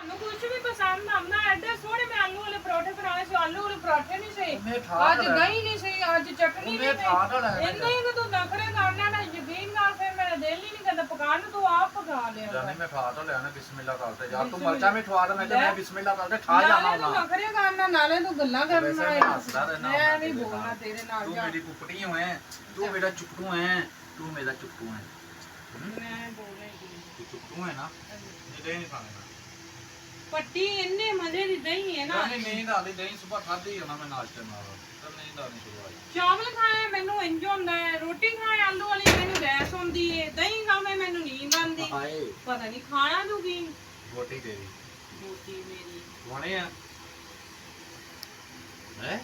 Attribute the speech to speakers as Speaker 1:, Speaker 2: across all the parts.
Speaker 1: ਤੁਹਾਨੂੰ ਕੁਝ ਵੀ ਪਸੰਦ ਆਉਂਦਾ ਐਡੇ ਸੋਹਣੇ ਮੈਂ ਆਲੂ ਵਾਲੇ ਪਰੌਠੇ ਬਣਾਏ ਸੀ ਆਲੂ ਵਾਲੇ ਪਰੌਠੇ ਨਹੀਂ ਸਹੀ ਅੱਜ ਦਹੀਂ ਨਹੀਂ ਸਹੀ ਅੱਜ ਚਟਨੀ ਨਹੀਂ ਸਹੀ ਇੰਨੇ ਹੀ ਤੂੰ ਨਖਰੇ ਕਰਨਾ ਨਾ ਯਕੀਨ ਨਾਲ ਫਿਰ ਮੇਰਾ ਦਿਲ ਹੀ ਨਹੀਂ ਕਰਦਾ ਪਕਾਉਣ ਨੂੰ ਤੂੰ ਆਪ ਪਕਾ ਲਿਆ
Speaker 2: ਜਾਨੀ ਮੈਂ ਖਾ ਤਾਂ ਲਿਆ ਨਾ ਬਿਸਮਿਲ੍ਲਾ ਕਰਦੇ ਯਾਰ ਤੂੰ ਮਰਚਾਂ ਵੀ ਖਵਾ ਦੇ ਮੈਂ ਕਿ ਮੈਂ ਬਿਸਮਿਲ੍ਲਾ ਕਰਦੇ ਖਾ ਜਾਣਾ
Speaker 1: ਨਾ ਨਖਰੇ ਕਰਨਾ ਨਾਲੇ ਤੂੰ ਗੱਲਾਂ ਕਰਨਾ ਮੈਂ ਨਹੀਂ ਬੋਲਣਾ ਤੇਰੇ ਨਾਲ
Speaker 2: ਤੂੰ ਮੇਰੀ ਕੁੱਪੜੀ ਹੈ ਤੂੰ ਮੇਰਾ ਚੁੱਪਟੂ ਹੈ ਤੂੰ ਮੇਰਾ ਚੁੱਪਟੂ ਹੈ
Speaker 1: ਮੈਂ ਬੋਲਣਾ
Speaker 2: ਤੂੰ ਚੁੱਪਟੂ ਹੈ ਨਾ ਇਹ ਨਹੀਂ ਖਾਣਾ
Speaker 1: ਪੱਟੀ ਇੰਨੇ ਮਜ਼ੇ ਦੀ ਦਹੀਂ ਹੈ ਨਾ
Speaker 2: ਨਹੀਂ ਨੀਂਦ ਆਦੀ ਦਹੀਂ ਸਵੇਰ ਖਾਧੀ ਹੈ ਨਾ ਮੈਂ ਨਾਸ਼ਤੇ ਨਾਲ ਤਾਂ ਨੀਂਦ ਆਣੀ ਸ਼ੁਰੂ ਆਈ
Speaker 1: ਚਾਵਲ ਖਾਏ ਮੈਨੂੰ ਇੰਜ ਹੁੰਦਾ ਹੈ ਰੋਟੀ ਖਾਏ ਆਲੂ ਵਾਲੀ ਮੈਨੂੰ ਗੈਸ ਹੁੰਦੀ ਹੈ ਦਹੀਂ ਖਾਵੇ ਮੈਨੂੰ ਨੀਂਦ ਆਉਂਦੀ
Speaker 2: ਹਾਏ
Speaker 1: ਪਤਾ ਨਹੀਂ ਖਾਣਾ ਤੂੰ ਕੀ
Speaker 2: ਰੋਟੀ ਤੇਰੀ
Speaker 1: ਰੋਟੀ ਮੇਰੀ
Speaker 2: ਵਣੇ ਆ ਹੈ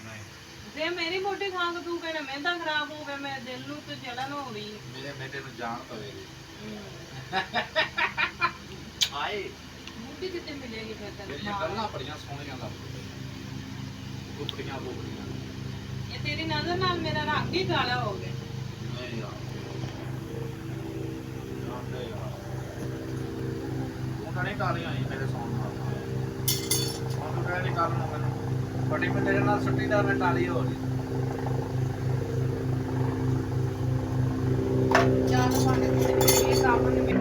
Speaker 2: ਨਹੀਂ
Speaker 1: ਜੇ ਮੇਰੀ ਮੋਟੀ ਖਾ ਕੇ ਤੂੰ ਕਹਿਣਾ ਮਿਹਦਾ ਖਰਾਬ ਹੋ ਗਿਆ ਮੇਰੇ ਦਿਲ ਨੂੰ ਤੇ ਜਲਨ ਹੋ ਰਹੀ
Speaker 2: ਮੇਰੇ ਬੇਟੇ ਨੂੰ ਜਾਣ ਪਵੇਗੀ ਹਾਏ
Speaker 1: ਬੁੱਢੀ ਕਿਤੇ ਮਿਲੇਗੀ ਫਿਰ
Speaker 2: ਮੇਰੀਆਂ ਗੱਲਾਂ ਬੜੀਆਂ ਸੋਹਣੀਆਂ ਲੱਗਦੀਆਂ ਕੁੱਪੜੀਆਂ ਬੋਕੜੀਆਂ
Speaker 1: ਇਹ ਤੇਰੀ ਨਜ਼ਰ ਨਾਲ ਮੇਰਾ ਰੰਗ ਹੀ ਕਾਲਾ ਹੋ ਗਿਆ
Speaker 2: ਨਹੀਂ ਯਾਰ ਜਾਂਦੇ ਯਾਰ ਉਹ ਨਹੀਂ ਕਾਲੀ ਆਈ ਮੇਰੇ ਸੌਣ ਨਾਲ ਉਹ ਤਾਂ ਨਹੀਂ ਕੱਲ ਨੂੰ ਮੈਨੂੰ ਬੜੀ ਮੈਂ ਤੇਰੇ ਨਾਲ ਸੁੱਟੀ ਦਾ ਮੈਂ ਟਾਲੀ ਹੋ ਰਹੀ
Speaker 1: ਚਾਹ ਪਾਣੇ ਦੇ ਇਹ ਕੰਮ ਨੇ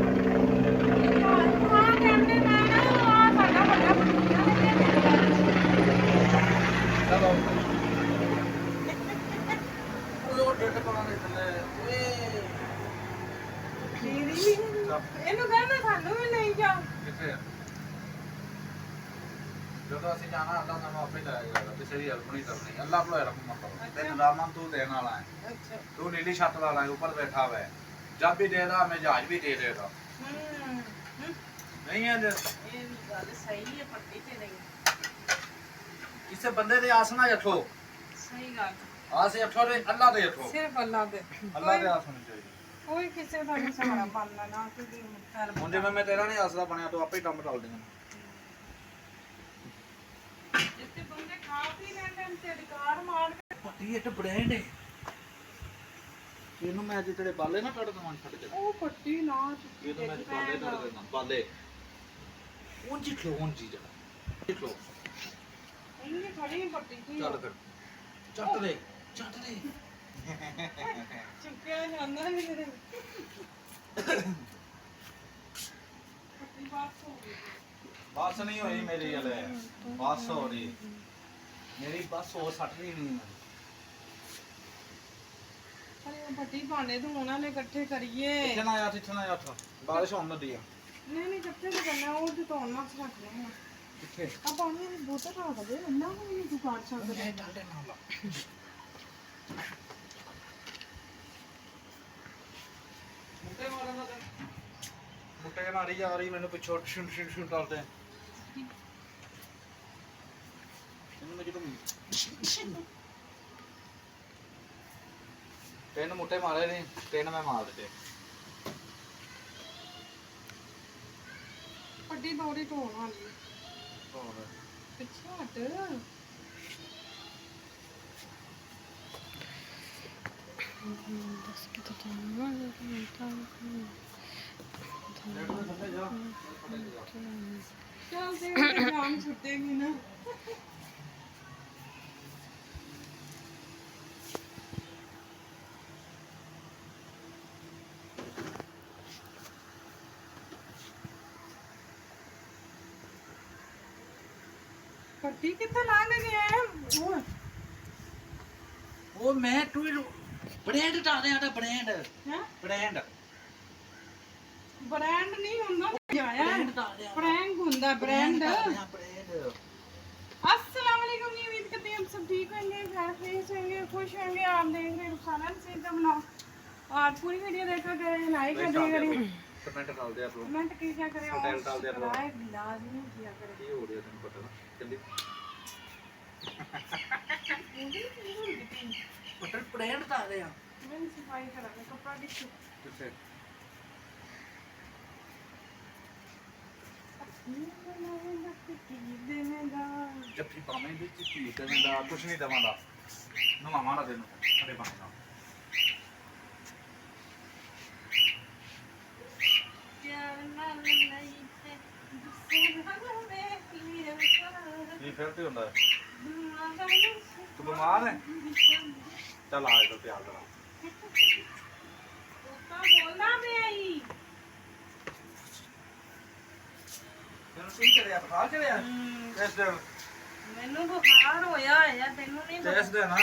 Speaker 1: ਹਾਂ ਕਹਿੰਦੇ ਨਾ ਆ ਸਾਡਾ ਵੱਡਾ ਬੁੱਢਾ
Speaker 2: ਚਲੋ ਉਹ ਡੱਟ ਪਾਣੇ ਥੱਲੇ ਓਏ
Speaker 1: ਦੀਦੀ ਇਹਨੂੰ ਕਹਿੰਦਾ ਸਾਨੂੰ ਵੀ ਨਹੀਂ ਜਾ
Speaker 2: ਕਿੱਥੇ ਜਦੋਂ ਅਸੀਂ ਜਾਣਾ ਅੱਲਾ ਸਾਨੂੰ ਆਪੇ ਲਾਏਗਾ ਕਿਸੇ ਦੀ ਹੈਲਪ ਨਹੀਂ ਕਰਨੀ ਅੱਲਾ ਭਲਾ ਰੱਖੂਗਾ ਤੇ ਨਜ਼ਾਮਨ ਤੂੰ ਦੇਣ ਵਾਲਾ ਹੈ
Speaker 1: ਅੱਛਾ
Speaker 2: तू नीली छत वाला है ऊपर बैठा हुआ है जब भी देगा हमें जहाज भी दे देगा नहीं है
Speaker 1: ਇਹ ਵੀ ਗੱਲ ਸਹੀ ਹੈ ਪੱਟੀ ਤੇ ਨਹੀਂ
Speaker 2: किसी बंदे दे आस ना रखो
Speaker 1: ਸਹੀ ਗੱਲ
Speaker 2: आस रखो रे अल्लाह दे रखो
Speaker 1: ਸਿਰਫ ਅੱਲਾ ਦੇ
Speaker 2: अल्लाह दे आस होनी चाहिए
Speaker 1: ਕੋਈ ਕਿਸੇ ਦਾ ਨਹੀਂ ਸਹਾਰਾ ਬਣਨਾ ਨਾ ਕਿ
Speaker 2: ਹੁਣ ਜਿਵੇਂ ਮੈਂ ਤੇਰਾ ਨਹੀਂ ਆਸਰਾ ਬਣਿਆ ਤੂੰ ਆਪੇ ਹੀ ਕੰਮ ਟਾਲ ਦੇਣਾ
Speaker 1: ਜਿੱਤੇ ਬੰਦੇ ਖਾ ਪੀ ਲੈਂਦੇ ਨੇ ਤੇ ਅਧਿਕਾਰ ਮਾਰ ਕੇ
Speaker 2: ਪੱਟੀ ਇਹ ਬ੍ਰਾਂਡ ਹੈ ਇਹਨੂੰ ਮੈਂ ਅੱਜ ਤੇਰੇ ਬਾਲੇ ਨਾ ਕੱਢ ਦਵਾਂ ਛੱਡ ਕੇ
Speaker 1: ਉਹ ਪੱਟੀ ਨਾ
Speaker 2: ਇਹ ਤਾਂ ਮੈਂ ਬਾਲੇ ਕੱਢ ਦੇਣਾ ਬਾਲੇ ਉਂਝ ਖਲੋ ਉਂਝ ਜਾ ਖਲੋ
Speaker 1: ਇੰਨੀ ਖੜੀ ਪੱਟੀ ਸੀ
Speaker 2: ਚੱਲ ਫਿਰ ਚੱਟ ਦੇ
Speaker 1: ਚੁੱਕਿਆ ਜਾਂਦਾ ਨਹੀਂ ਮੇਰੇ ਪੱਟੀ ਬਾਤ ਹੋ ਗਈ
Speaker 2: बस नहीं हुई मेरी हले बस हो रही मेरी बस हो सट रही नहीं
Speaker 1: ਅਰੇ ਪੱਟੀ ਭਾਂਡੇ ਧੋਣ ਵਾਲੇ ਇਕੱਠੇ ਕਰੀਏ
Speaker 2: इतना आया बारिश होने लगी है
Speaker 1: ਨਹੀਂ ਇਕੱਠੇ ਤਾਂ ਕਰਨਾ ਉਹ ਤੇ ਧੋਣ ਵਾਸਤੇ ਰੱਖਣੇ ਆ
Speaker 2: किथे
Speaker 1: ਆ ਪਾਣੀ ਦੀ ਬੋਤਲ ਰੱਖ ਦੇ ਇੰਨਾ ਨੂੰ ਨਹੀਂ ਤੂੰ ਕਾਟ ਸਕਦਾ
Speaker 2: डाले ना ला मुट्टे मारी जा रही मैंने पिछों शुन शुन शुन डालते हैं तीन मुट्टे मारे नहीं तीन मैं मार दिते
Speaker 1: ਪੱਟੀ ਦੋੜੀ ਧੋਣ ਵਾਲੀ ਪਿੱਛੇ ਹਟ ਚੱਲ ਦੇ ਜਾਨ ਛੁੱਟੇਗੀ ਨਾ ਪੱਟੀ ਕਿੱਥੇ ਲੰਘ ਗਿਆ
Speaker 2: वो मैं टू ब्रांड डाल रहे हैं ब्रांड
Speaker 1: ਹੈ
Speaker 2: ब्रांड
Speaker 1: ਬ੍ਰਾਂਡ ਨਹੀਂ ਹੁੰਦਾ ਆਇਆ
Speaker 2: ब्रांड डाल रहे हैं
Speaker 1: ਪ੍ਰੈਂਕ ਹੁੰਦਾ ਬ੍ਰਾਂਡ
Speaker 2: ब्रांड
Speaker 1: अस्सलाम वालेकुम जी उम्मीद करते हैं आप सब ठीक होंगे खैरियत से होंगे खुश होंगे आप देख रहे हैं रुखसाना से का ब्लॉग और पूरी वीडियो देखा करें लाइक कर दिया करें
Speaker 2: कमेंट डाल दिया करो
Speaker 1: कमेंट किया करें और
Speaker 2: होटल डाल दिया करो
Speaker 1: लाइक लाजमी किया करें
Speaker 2: ये हो रहा है तुम पता ना जल्दी होटल ब्रांड डाल रहे हैं
Speaker 1: मैंने सफाई करा के कपड़ा दिखो
Speaker 2: किससे जब भी पामे भी चीज देवेंदा कुछ नहीं देवांदा नवामा ना देनो अरे पामे
Speaker 1: क्या ना नहीं है
Speaker 2: ਫਿਰ ਕੀ ਹੁੰਦਾ ਤੂੰ ਬਿਮਾਰ ਹੈ ਚੱਲ ਆ ਜਾ ਪਿਆਰ ਕਰਾ
Speaker 1: ਕੁੱਤਾ ਬੋਲਦਾ ਪਿਆ ਈ
Speaker 2: ਤੈਨੂੰ ਕੀ ਕਰਿਆ ਬੁਖਾਰ ਚੜਿਆ ਇਸ ਦੇ
Speaker 1: ਮੈਨੂੰ ਬੁਖਾਰ ਹੋਇਆ ਹੈ ਤੈਨੂੰ ਨਹੀਂ
Speaker 2: ਟੈਸਟ ਦੇ ਨਾ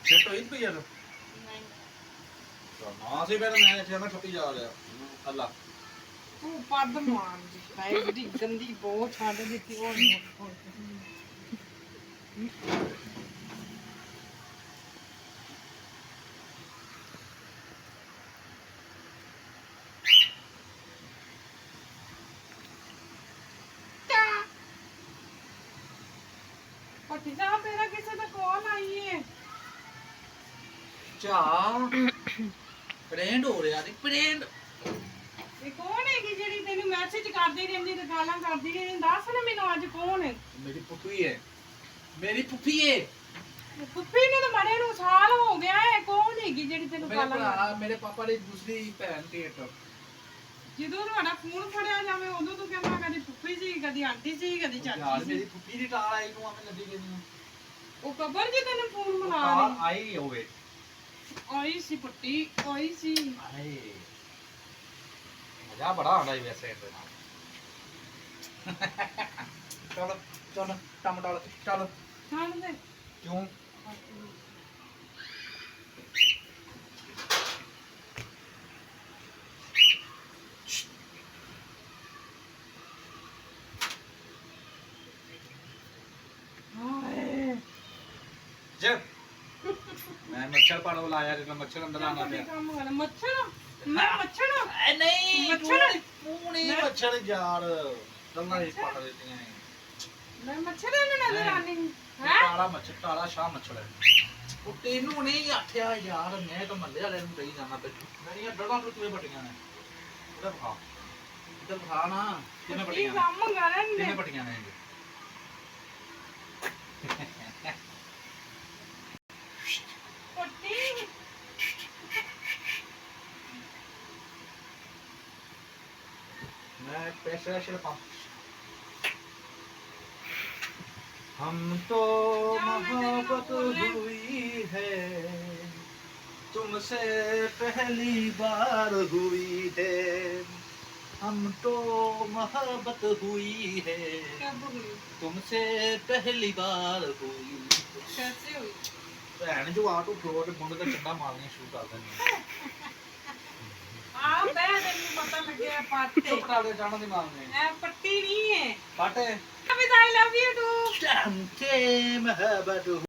Speaker 2: ਛੇਟੋ ਹੀ ਪਈ ਯਾਰ
Speaker 1: ਨਹੀਂ
Speaker 2: ਨਾ ਸੀ ਫਿਰ ਮੈਂ ਇੱਥੇ ਨਾ ਛੁੱਟੀ ਜਾ ਰਿਹਾ ਅੱਲਾ
Speaker 1: ਤੂੰ ਪੱਦ ਮਾਰ ਦੀ ਬਾਈ ਦੀ ਗੰਦੀ ਬਹੁਤ ਛੱਡ ਦਿੱਤੀ ਉਹ ਨਹੀਂ ਪੱਟੀ ਜਾ ਮੇਰਾ ਕਿਸੇ ਦਾ ਕਾਲ ਆਈ ਹੈ
Speaker 2: ਚਾ ਫਰੈਂਡ ਹੋ ਰਿਹਾ ਨਹੀਂ ਫਰੈਂਡ
Speaker 1: ਇਹ ਕੌਣ ਹੈਗੀ ਜਿਹੜੀ ਤੈਨੂੰ ਮੈਸੇਜ ਕਰਦੀ ਰਹਿੰਦੀ ਤੇ ਗਾਲਾਂ ਕਰਦੀ ਰਹਿੰਦੀ ਦੱਸ ਨਾ ਮੈਨੂੰ ਅੱਜ ਕੌਣ ਹੈ
Speaker 2: ਮੇਰੀ ਪੁੱਪੀ ਹੈ ਮੇਰੀ ਪੁੱਪੀ ਹੈ
Speaker 1: ਪੁੱਪੀ ਨੂੰ ਤਾਂ ਮਰੇ ਨੂੰ ਸਾਲ ਹੋ ਗਿਆ ਹੈ ਕੌਣ ਹੈਗੀ ਜਿਹੜੀ ਤੈਨੂੰ
Speaker 2: ਮੇਰੇ
Speaker 1: ਗਾਲਾਂ
Speaker 2: ਭਰਾ ਮੇਰੇ ਪਾਪਾ ਦੀ ਦੂਸਰੀ ਭੈਣ ਥੀਏਟਰ
Speaker 1: ਜਦੋਂ ਤੁਹਾਡਾ ਫੋਨ ਫੜਿਆ ਜਾਵੇ ਉਦੋਂ ਤੂੰ ਕਹਿੰਦਾ ਕਦੀ ਪੁੱਪੀ ਸੀ ਕਦੀ ਆਂਟੀ ਸੀ ਕਦੀ
Speaker 2: ਯਾਰ
Speaker 1: ਚਾਚੀ
Speaker 2: ਮੇਰੀ
Speaker 1: ਸੀ
Speaker 2: ਪੁੱਪੀ ਦੀ ਟਾਲ ਆਈ ਨੂੰ ਆਵੇਂ ਲੱਗੀ ਗਈ
Speaker 1: ਉਹ ਕਬਰ ਜੀ ਤੈਨੂੰ ਫੋਨ ਮਿਲਾ
Speaker 2: ਟਾਲ
Speaker 1: ਲਈ
Speaker 2: ਆਈ ਹੋਵੇ
Speaker 1: ਆਈ ਸੀ ਪੱਟੀ ਆਈ ਸੀ
Speaker 2: ਆਏ ਮਜ਼ਾ ਬੜਾ ਆਉਂਦਾ ਹੀ ਵੈਸੇ ਇਹਦੇ ਨਾਲ ਚੱਲ ਟਮਾਟਰ ਚੱਲ
Speaker 1: ਛੱਡ ਦੇ
Speaker 2: ਕਿਉਂ
Speaker 1: ਹਾਏ
Speaker 2: ਜੇ ਮੈਂ ਮੱਛਰ ਪਾੜੋ ਲਾਇਆ ਜਿੰਨਾ ਮੱਛਰ ਅੰਦਰ ਆਣਾ ਪਿਆ
Speaker 1: ਕੰਮ ਕਰ ਮੱਛਰ ਮੈਂ ਮੱਛਰ
Speaker 2: ਐ ਨਹੀਂ
Speaker 1: ਮੱਛਰ
Speaker 2: ਤੂੰ ਨਹੀਂ ਮੱਛਰ ਯਾਰ ਦੰਦਾਂ ਹੀ ਪੜ ਦਿੱਤੀਆਂ
Speaker 1: ਮੈਂ ਮੱਛਰ ਨੂੰ ਨਜ਼ਰ ਆਨੀ ਹੈ
Speaker 2: ਕਾਲਾ ਮੱਛਰ ਕਾਲਾ ਸ਼ਾਹ ਮੱਛਰ ਹੈ ਉਹ ਤੈਨੂੰ ਨਹੀਂ ਆਖਿਆ ਯਾਰ ਮੈਂ ਤਾਂ ਮੱਲੇ ਵਾਲੇ ਨੂੰ ਕਹੀ ਜਾਣਾ ਤੇ ਮੇਰੀਆਂ ਡੜਾਂ ਨੂੰ ਕਿਵੇਂ ਪਟੀਆਂ ਨੇ ਇਧਰ ਖਾ ਨਾ ਕਿਵੇਂ
Speaker 1: ਕੀ
Speaker 2: ਪਟੀਆਂ ਨੇ
Speaker 1: ਕੰਮ ਕਰਨ
Speaker 2: ਕਿਵੇਂ ਪਟੀਆਂ ਨੇ
Speaker 1: ਪੱਟੀ
Speaker 2: मैं पैसे शिल्पा हम तो मोहब्बत हुई है तुमसे पहली बार हुई है हम तो मोहब्बत हुई है
Speaker 1: कब हुई
Speaker 2: तुमसे पहली बार हुई
Speaker 1: कैसे हुई
Speaker 2: भैन जो आटो फ्लोर मुंडे ते चंगा मारनी शुरू कर देनी
Speaker 1: आ मैं तैਨੂੰ पता लग गया पाटे
Speaker 2: चुप कर दे जाना दी मारने
Speaker 1: ए पट्टी नहीं है
Speaker 2: पाटे
Speaker 1: अभी आई लव यू टू
Speaker 2: तुमसे मोहब्बत